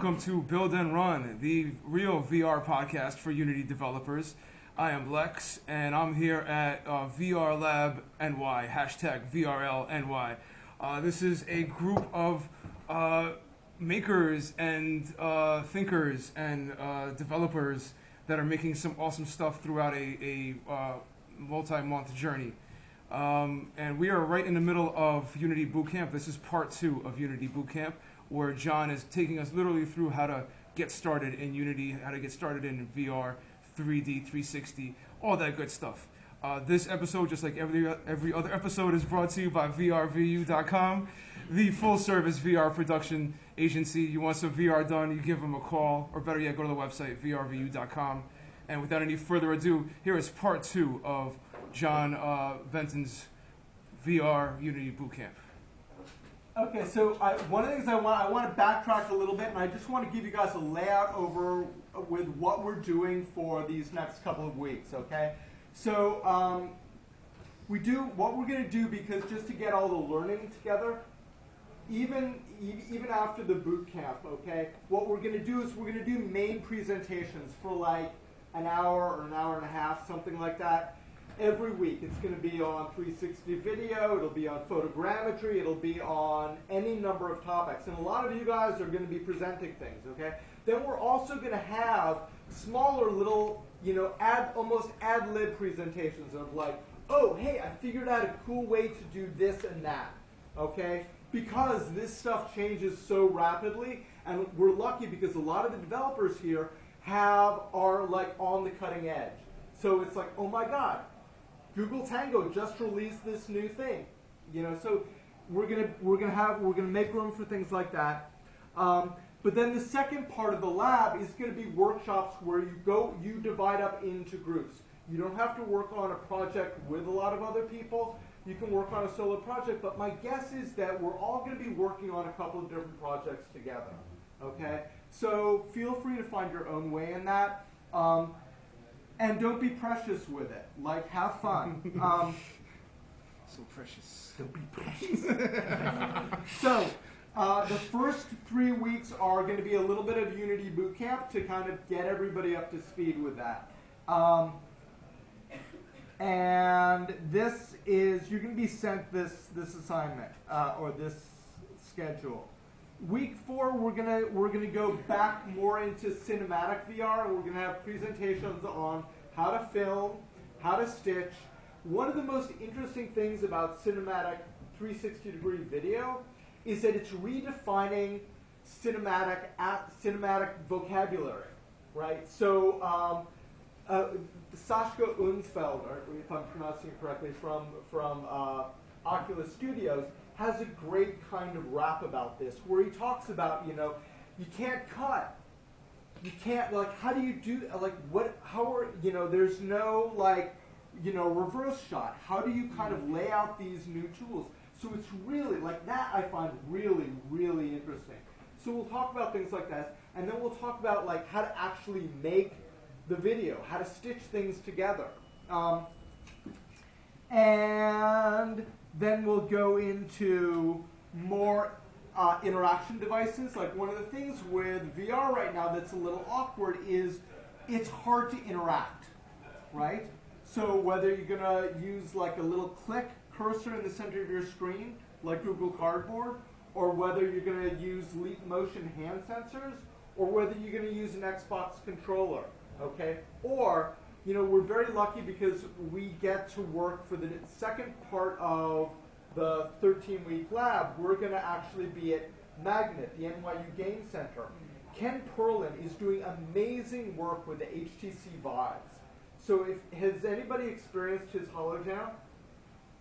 welcome to Build and Run, the real VR podcast for Unity developers. I am Lex, and I'm here at VR Lab NY, hashtag VRLNY. This is a group of makers and thinkers and developers that are making some awesome stuff throughout a multi-month journey. And we are right in the middle of Unity Bootcamp. This is part 2 of Unity Bootcamp, where John is taking us literally through how to get started in Unity, how to get started in VR, 3D, 360, all that good stuff. This episode, just like every other episode, is brought to you by VRVU.com, the full-service VR production agency. You want some VR done, you give them a call, or better yet, go to the website, VRVU.com. And without any further ado, here is part 2 of John Benton's VR Unity Bootcamp. Okay, so one of the things I want to backtrack a little bit, and I just want to give you guys a layout over with what we're doing for these next couple of weeks, okay? So what we're going to do, because just to get all the learning together, even after the boot camp, okay, what we're going to do is we're going to do main presentations for like an hour or an hour and a half, something like that. Every week. It's going to be on 360 video, it'll be on photogrammetry, it'll be on any number of topics. And a lot of you guys are going to be presenting things, okay? Then we're also going to have smaller little, almost ad-lib presentations of like, oh, hey, I figured out a cool way to do this and that, okay? Because this stuff changes so rapidly, and we're lucky because a lot of the developers here are like on the cutting edge. So it's like, oh my God, Google Tango just released this new thing, So we're gonna make room for things like that. But then the second part of the lab is going to be workshops where you divide up into groups. You don't have to work on a project with a lot of other people. You can work on a solo project. But my guess is that we're all going to be working on a couple of different projects together. Okay, so feel free to find your own way in that. And don't be precious with it. Like, have fun. So precious. Don't be precious. So, the first 3 weeks are going to be a little bit of Unity Bootcamp to kind of get everybody up to speed with that. And this is, you're going to be sent this assignment, or this schedule. Week 4, we're gonna go back more into cinematic VR, and we're gonna have presentations on how to film, how to stitch. One of the most interesting things about cinematic 360-degree video is that it's redefining cinematic vocabulary, right? So Sascha Unsfeld, if I'm pronouncing it correctly, from Oculus Studios, has a great kind of rap about this, where he talks about, you can't cut. You can't, how do you do, there's no, reverse shot. How do you kind of lay out these new tools? So it's really, that I find really, really interesting. So we'll talk about things like that, and then we'll talk about, how to actually make the video, how to stitch things together. And then we'll go into more interaction devices. Like, one of the things with VR right now that's a little awkward is it's hard to interact, right? So whether you're going to use like a little click cursor in the center of your screen, like Google Cardboard, or whether you're going to use leap motion hand sensors, or whether you're going to use an Xbox controller, okay? Or, we're very lucky because we get to work for the second part of the 13-week lab. We're going to actually be at Magnet, the NYU Game Center. Ken Perlin is doing amazing work with the HTC Vives. So has anybody experienced his HoloJam?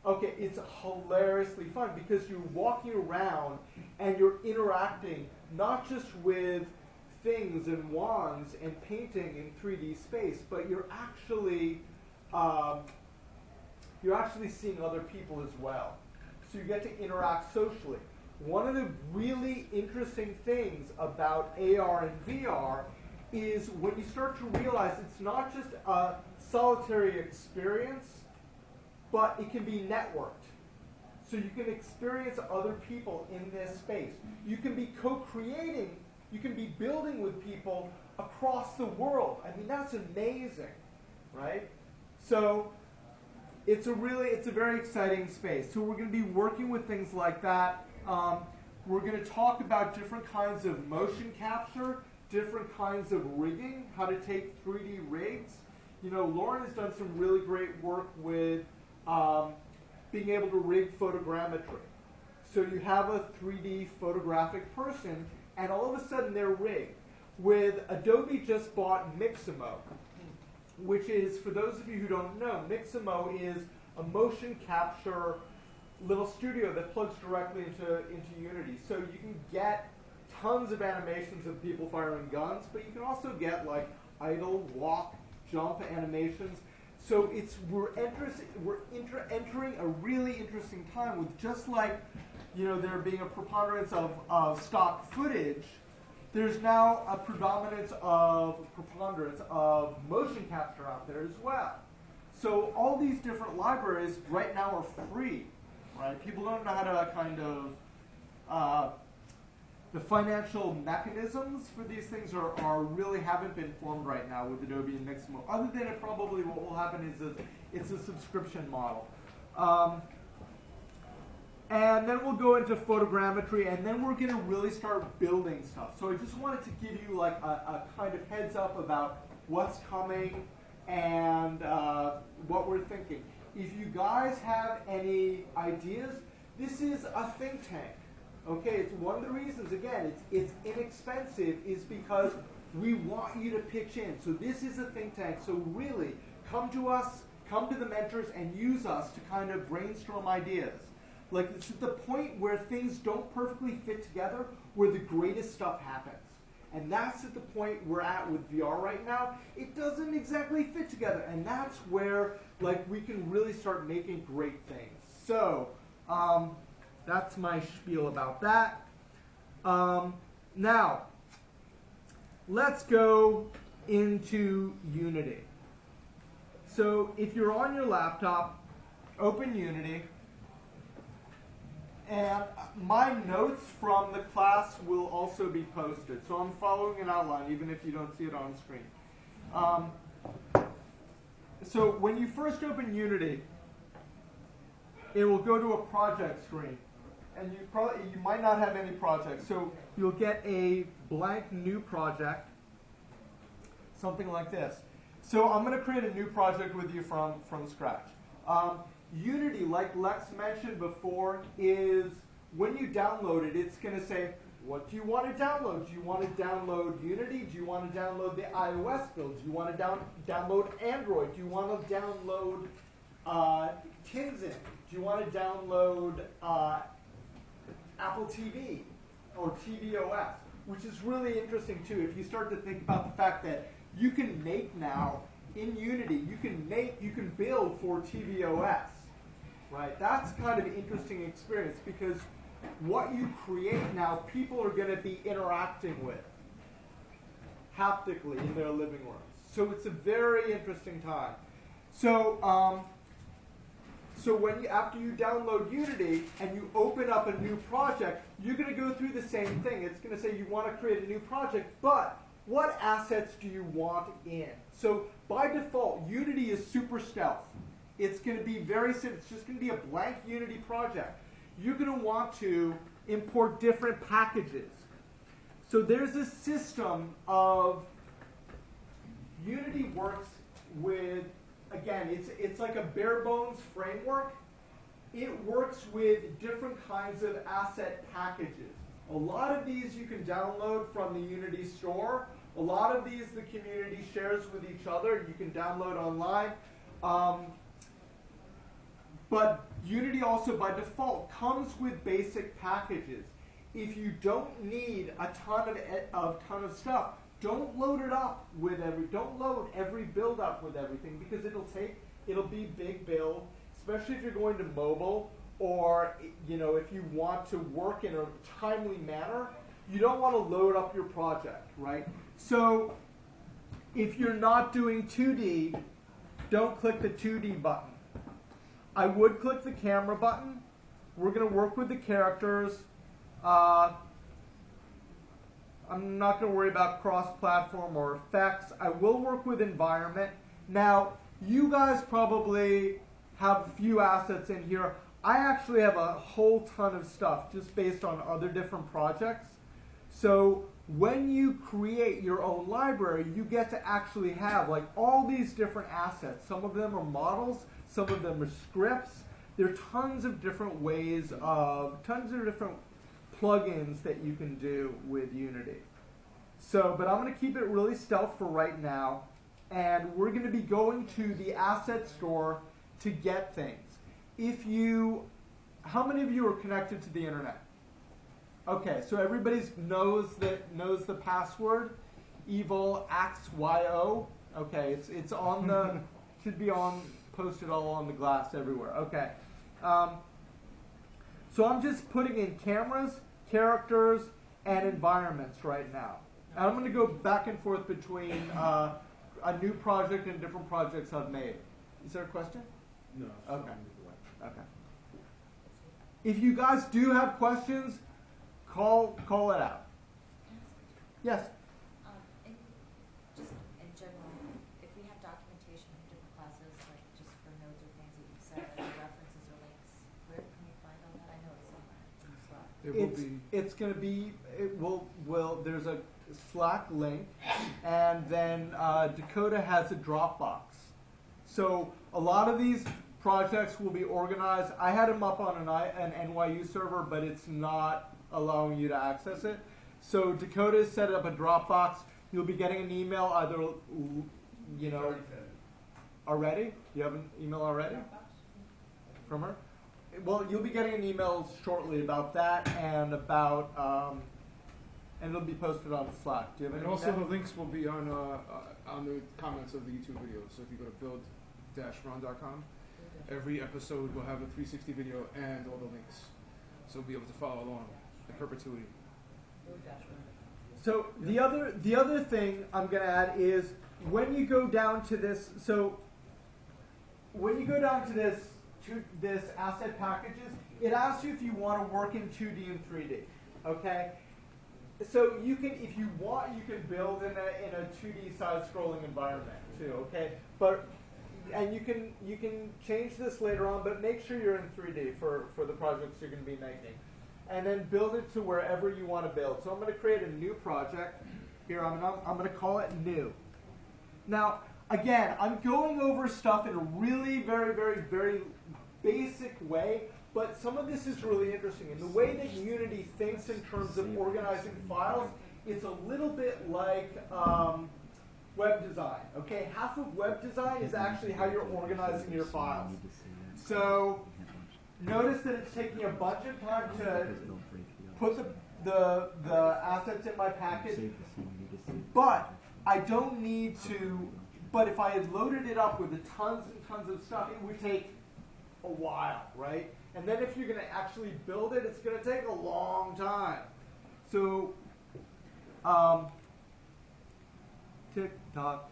Okay, it's hilariously fun because you're walking around and you're interacting not just with things and wands and painting in 3D space, but you're actually seeing other people as well. So you get to interact socially. One of the really interesting things about AR and VR is when you start to realize it's not just a solitary experience, but it can be networked. So you can experience other people in this space. You can be co-creating You can be building with people across the world. I mean, that's amazing, right? So it's a very exciting space. So we're going to be working with things like that. We're going to talk about different kinds of motion capture, different kinds of rigging, how to take 3D rigs. You know, Lauren has done some really great work with being able to rig photogrammetry. So you have a 3D photographic person, and all of a sudden they're rigged. With Adobe just bought Mixamo, which is, for those of you who don't know, Mixamo is a motion capture little studio that plugs directly into Unity. So you can get tons of animations of people firing guns, but you can also get like idle, walk, jump animations. So we're entering a really interesting time with, just like, you know, there being a preponderance of stock footage, there's now a preponderance of motion capture out there as well. So all these different libraries right now are free, right? People don't know how to kind of, the financial mechanisms for these things are really haven't been formed right now with Adobe and Mixamo. Other than it probably what will happen is it's a subscription model. And then we'll go into photogrammetry, and then we're going to really start building stuff. So I just wanted to give you like a kind of heads up about what's coming and what we're thinking. If you guys have any ideas, this is a think tank. Okay, it's one of the reasons, again, it's inexpensive, is because we want you to pitch in. So this is a think tank. So really, come to us, come to the mentors, and use us to kind of brainstorm ideas. Like, it's at the point where things don't perfectly fit together, where the greatest stuff happens. And that's at the point we're at with VR right now. It doesn't exactly fit together, and that's where, like, we can really start making great things. So, that's my spiel about that. Now, let's go into Unity. So if you're on your laptop, open Unity. And my notes from the class will also be posted. So I'm following an outline, even if you don't see it on screen. So when you first open Unity, it will go to a project screen. And you might not have any projects. So you'll get a blank new project, something like this. So I'm going to create a new project with you from scratch. Unity, like Lex mentioned before, is when you download it, it's going to say, what do you want to download? Do you want to download Unity? Do you want to download the iOS build? Do you want to download Android? Do you want to download Tinzin? Do you want to download Apple TV or tvOS? Which is really interesting too. If you start to think about the fact that you can make now in Unity, you can build for tvOS, right? That's kind of an interesting experience, because what you create now, people are going to be interacting with haptically in their living rooms. So it's a very interesting time. So after you download Unity and you open up a new project, you're going to go through the same thing. It's going to say you want to create a new project, but what assets do you want in? So by default, Unity is super stealth. It's going to be very simple. It's just going to be a blank Unity project. You're going to want to import different packages. So there's a system of Unity works with, again, it's like a bare bones framework. It works with different kinds of asset packages. A lot of these you can download from the Unity store. A lot of these the community shares with each other. You can download online. But Unity also by default comes with basic packages. If you don't need a ton of stuff, don't load it up with don't load every build up with everything, because it'll be big build, especially if you're going to mobile, or if you want to work in a timely manner, you don't want to load up your project, right? So if you're not doing 2D, don't click the 2D button. I would click the camera button. We're going to work with the characters. I'm not going to worry about cross-platform or effects. I will work with environment. Now, you guys probably have a few assets in here. I actually have a whole ton of stuff just based on other different projects. So when you create your own library, you get to actually have like all these different assets. Some of them are models, some of them are scripts. There are tons of different ways of, tons of different plugins that you can do with Unity. So, but I'm going to keep it really stealth for right now. And we're going to be going to the asset store to get things. If you, how many of you are connected to the internet? Okay, so everybody knows the password, evilxyo. Okay, it's on the should be on posted all on the glass everywhere. Okay, so I'm just putting in cameras, characters, and environments right now. And I'm going to go back and forth between a new project and different projects I've made. Is there a question? No. Okay. Okay. If you guys do have questions, call it out. Yes. Just in general, if we have documentation from different classes, like just for notes or things that you've said, or references or links, where can we find all that? I know it's somewhere in Slack. It will be. It's going to be. It will. There's a Slack link, and then Dakota has a Dropbox. So a lot of these projects will be organized. I had them up on an NYU server, but it's not allowing you to access it. So Dakota set up a Dropbox. You'll be getting an email either, you know, already? You have an email already? From her? Well, you'll be getting an email shortly about that and about, and it'll be posted on Slack. Do you have And also the links will be on the comments of the YouTube videos. So if you go to build-ron.com, every episode will have a 360 video and all the links. So you'll be able to follow along in perpetuity. So the other thing I'm going to add is when you go down to this, so when you go down to this asset packages, it asks you if you want to work in 2D and 3D. Okay? So you can, if you want, you can build in a 2D side-scrolling environment too. Okay? And you can change this later on, but make sure you're in 3D for the projects you're going to be making. And then build it to wherever you want to build. So I'm going to create a new project. Here, I'm going to call it new. Now, again, I'm going over stuff in a really very, very, very basic way, but some of this is really interesting. And the way that Unity thinks in terms of organizing files, it's a little bit like web design. Okay, half of web design is actually how you're organizing your files. So notice that it's taking a bunch of time to put the assets in my package, but I don't need to. But if I had loaded it up with tons and tons of stuff, it would take a while, right? And then if you're going to actually build it, it's going to take a long time. So, tick tock.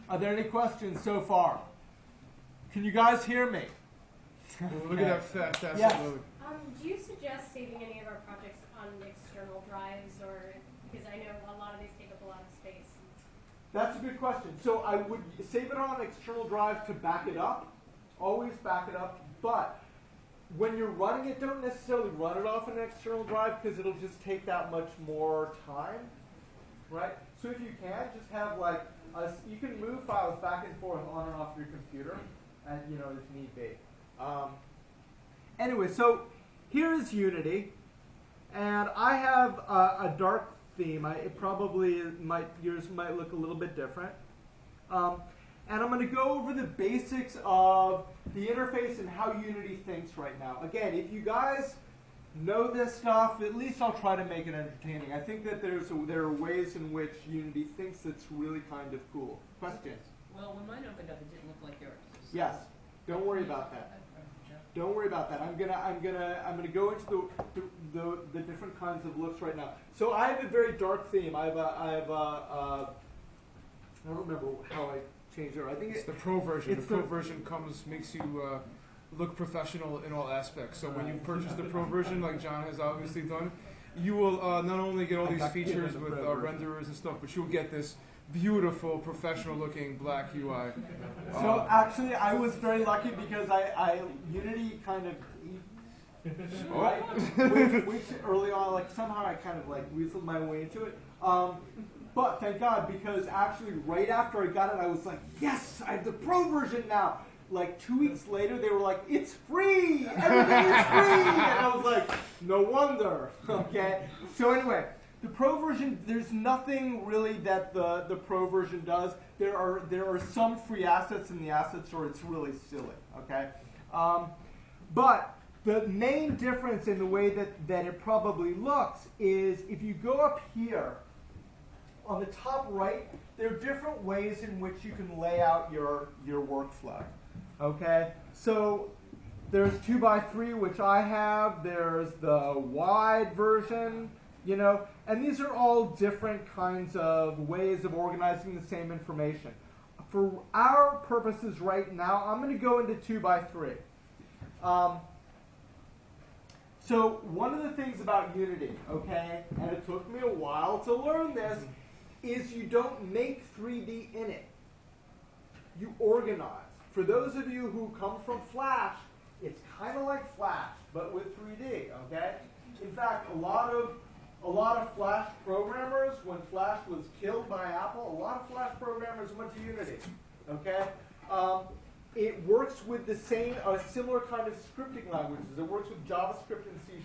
Are there any questions so far? Can you guys hear me? Well, look at that fast Yes. load. Do you suggest saving any of our projects on external drives, or because I know a lot of these take up a lot of space? That's a good question. So I would save it on an external drive to back it up. Always back it up. But when you're running it, don't necessarily run it off an external drive because it'll just take that much more time, right? So if you can, just have like you can move files back and forth on and off your computer, and if need be. Anyway, so here is Unity, and I have a dark theme. Yours might look a little bit different. And I'm going to go over the basics of the interface and how Unity thinks right now. Again, if you guys know this stuff, at least I'll try to make it entertaining. I think that there are ways in which Unity thinks that's really kind of cool. Questions? Well, when mine opened up, it didn't look like yours. Yes. Don't worry about that. Don't worry about that. I'm gonna go into the different kinds of looks right now. So I have a very dark theme. I don't remember how I changed it. I think It's the pro version. The pro version makes you look professional in all aspects. So when you purchase the pro version, like John has obviously done, you will not only get all I these got features given the with pro version. renderers and stuff, but you'll get this beautiful, professional-looking black UI. So actually, I was very lucky because I Unity kind of, right? which early on, like somehow I kind of like weaseled my way into it. But thank God, because actually right after I got it, I was like, yes, I have the pro version now. Like 2 weeks later, they were like, it's free! Everything is free! And I was like, no wonder, okay? So anyway, the pro version, there's nothing really that the pro version does. There are some free assets in the asset store. It's really silly, okay? But the main difference in the way that it probably looks is if you go up here, on the top right, there are different ways in which you can lay out your workflow. Okay, so there's 2x3, which I have. There's the wide version, you know, and these are all different kinds of ways of organizing the same information. For our purposes right now, I'm going to go into 2x3. So one of the things about Unity, okay, and it took me a while to learn this, is you don't make 3D in it. You organize. For those of you who come from Flash, it's kind of like Flash, but with 3D, okay? In fact, a lot of Flash programmers, when Flash was killed by Apple, a lot of Flash programmers went to Unity, okay? It works with the same, similar kind of scripting languages. It works with JavaScript and C#.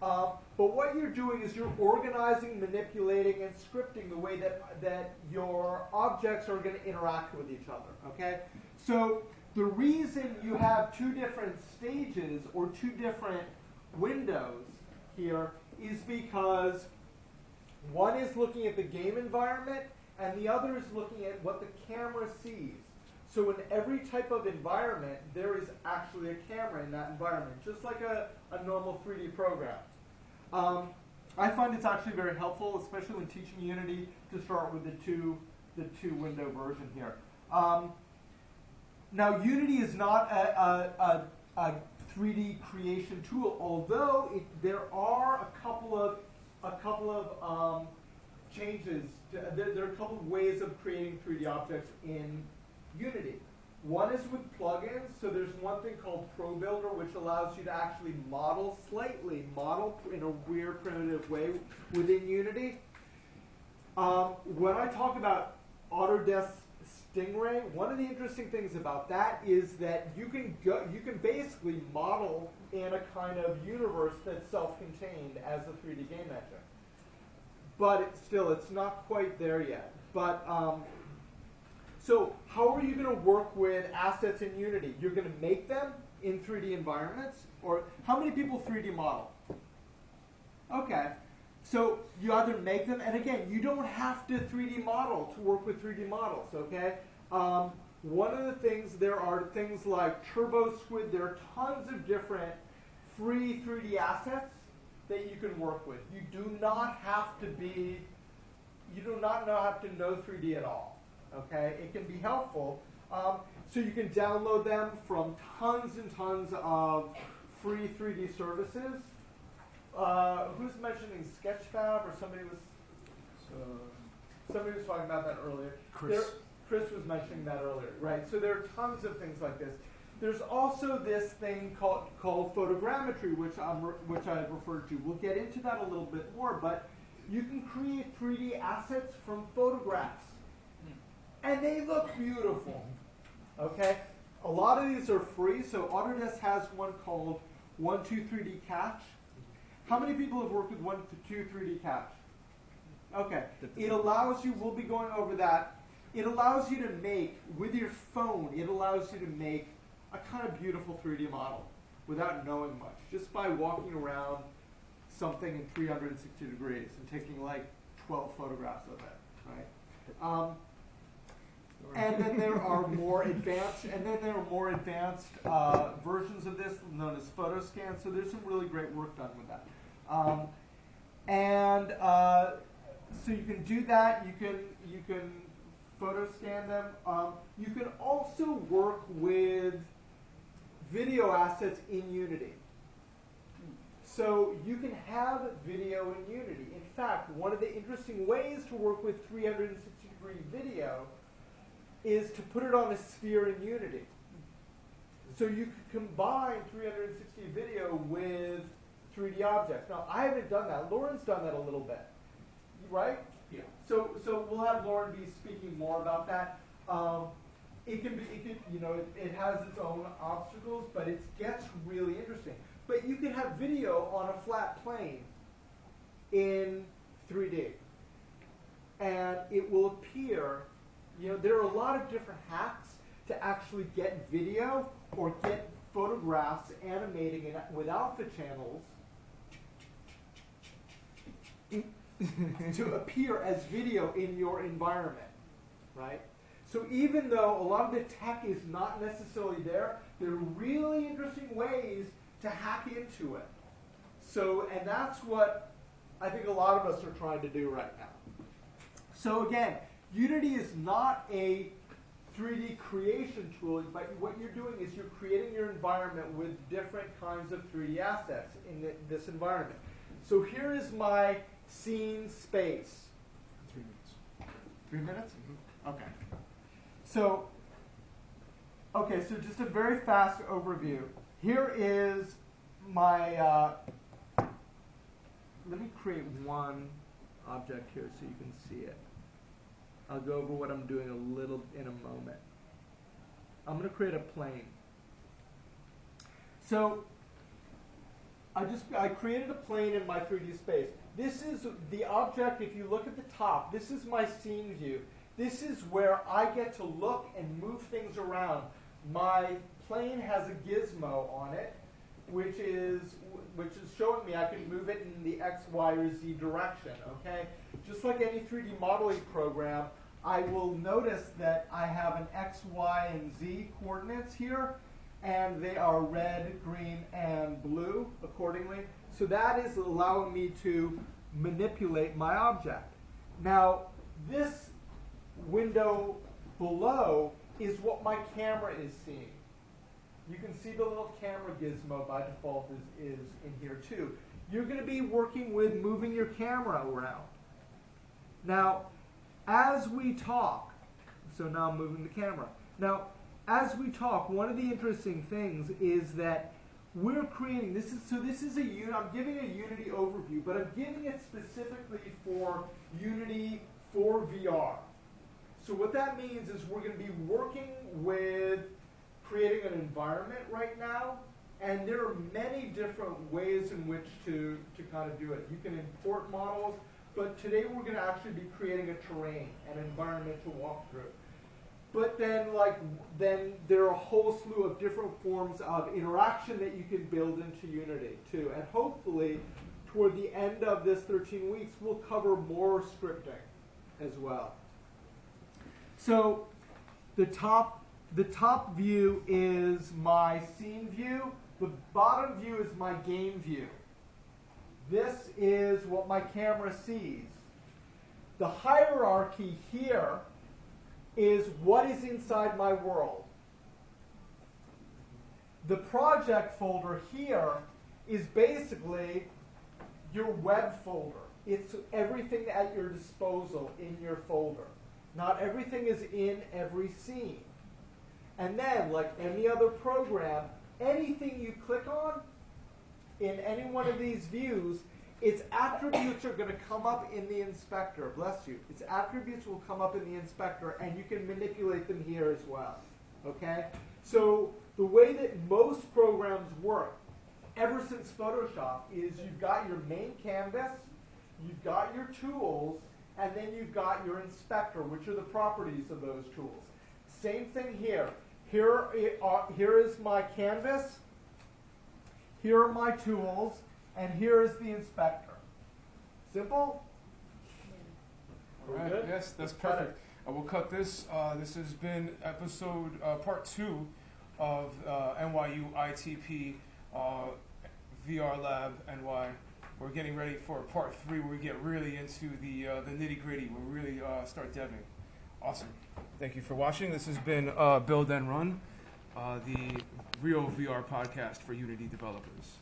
But what you're doing is you're organizing, manipulating, and scripting the way that your objects are going to interact with each other, okay? So the reason you have two different stages or two different windows here is because one is looking at the game environment and the other is looking at what the camera sees. So in every type of environment, there is actually a camera in that environment, just like a normal 3D program. I find it's actually very helpful, especially when teaching Unity, to start with the two window version here. Now, Unity is not a 3D creation tool, although there are a couple of changes. There are a couple of ways of creating 3D objects in Unity. One is with plugins. So there's one thing called Pro Builder, which allows you to actually model in a weird primitive way within Unity. When I talk about Autodesk Stingray, one of the interesting things about that is that you can basically model in a kind of universe that's self-contained as a 3D game engine. But it's not quite there yet. But so how are you going to work with assets in Unity? You're going to make them in 3D environments? Or how many people 3D model? Okay. So you either make them, and again, you don't have to 3D model to work with 3D models, okay? One of the things, there are things like Turbo Squid. There are tons of different free 3D assets that you can work with. You do not have to know 3D at all. Okay, it can be helpful. So you can download them from tons and tons of free 3D services. Who's mentioning Sketchfab, or somebody was talking about that earlier. Chris was mentioning that earlier, right? So there are tons of things like this. There's also this thing called photogrammetry, which I've referred to. We'll get into that a little bit more, but you can create 3D assets from photographs. And they look beautiful, okay? A lot of these are free, so Autodesk has one called 123D Catch. How many people have worked with 123D Catch? Okay, it allows you, we'll be going over that, it allows you to make, with your phone, it allows you to make a kind of beautiful 3D model without knowing much, just by walking around something in 360 degrees and taking like 12 photographs of it, right? And then there are more advanced, versions of this known as PhotoScan. So there's some really great work done with that. So you can do that. You can PhotoScan them. You can also work with video assets in Unity. So you can have video in Unity. In fact, one of the interesting ways to work with 360-degree video is to put it on a sphere in Unity. So you can combine 360 video with 3D objects. Now, I haven't done that. Lauren's done that a little bit, right? Yeah. So we'll have Lauren be speaking more about that. It has its own obstacles, but it gets really interesting. But you can have video on a flat plane in 3D, and it will appear. There are a lot of different hacks to actually get video or get photographs animating with alpha channels to appear as video in your environment, right? So even though a lot of the tech is not necessarily there are really interesting ways to hack into it. So, and that's what I think a lot of us are trying to do right now. So again, Unity is not a 3D creation tool, but what you're doing is you're creating your environment with different kinds of 3D assets in this environment. So here is my scene space. 3 minutes. 3 minutes? Mm-hmm. Okay. So just a very fast overview. Here is my, let me create one object here so you can see it. I'll go over what I'm doing a little in a moment. I'm going to create a plane. So I created a plane in my 3D space. This is the object. If you look at the top, this is my scene view. This is where I get to look and move things around. My plane has a gizmo on it, which is showing me I can move it in the X, Y, or Z direction, okay? Just like any 3D modeling program, I will notice that I have an X, Y, and Z coordinates here, and they are red, green, and blue accordingly. So that is allowing me to manipulate my object. Now, this window below is what my camera is seeing. You can see the little camera gizmo by default is in here too. You're going to be working with moving your camera around. Now, as we talk, so now I'm moving the camera. Now, as we talk, one of the interesting things is that we're creating, this is I'm giving a Unity overview, but I'm giving it specifically for Unity for VR. So what that means is we're going to be working with creating an environment right now, and there are many different ways in which to kind of do it. You can import models, but today we're going to actually be creating a terrain, an environment to walk through. But then there are a whole slew of different forms of interaction that you can build into Unity too. And hopefully, toward the end of this 13 weeks, we'll cover more scripting as well. So the top view is my scene view. The bottom view is my game view. This is what my camera sees. The hierarchy here is what is inside my world. The project folder here is basically your web folder. It's everything at your disposal in your folder. Not everything is in every scene. And then, like any other program, anything you click on in any one of these views, its attributes are going to come up in the inspector. Bless you. Its attributes will come up in the inspector, and you can manipulate them here as well. Okay? So the way that most programs work, ever since Photoshop, is you've got your main canvas, you've got your tools, and then you've got your inspector, which are the properties of those tools. Same thing here. Here is my canvas, here are my tools, and here is the inspector. Simple? All right. Good? Yes, that's perfect. We'll cut this. This has been episode part 2 of NYU ITP VR Lab NY. We're getting ready for part 3 where we get really into the nitty-gritty, where we really start deving. Awesome. Thank you for watching. This has been Build and Run, the real VR podcast for Unity developers.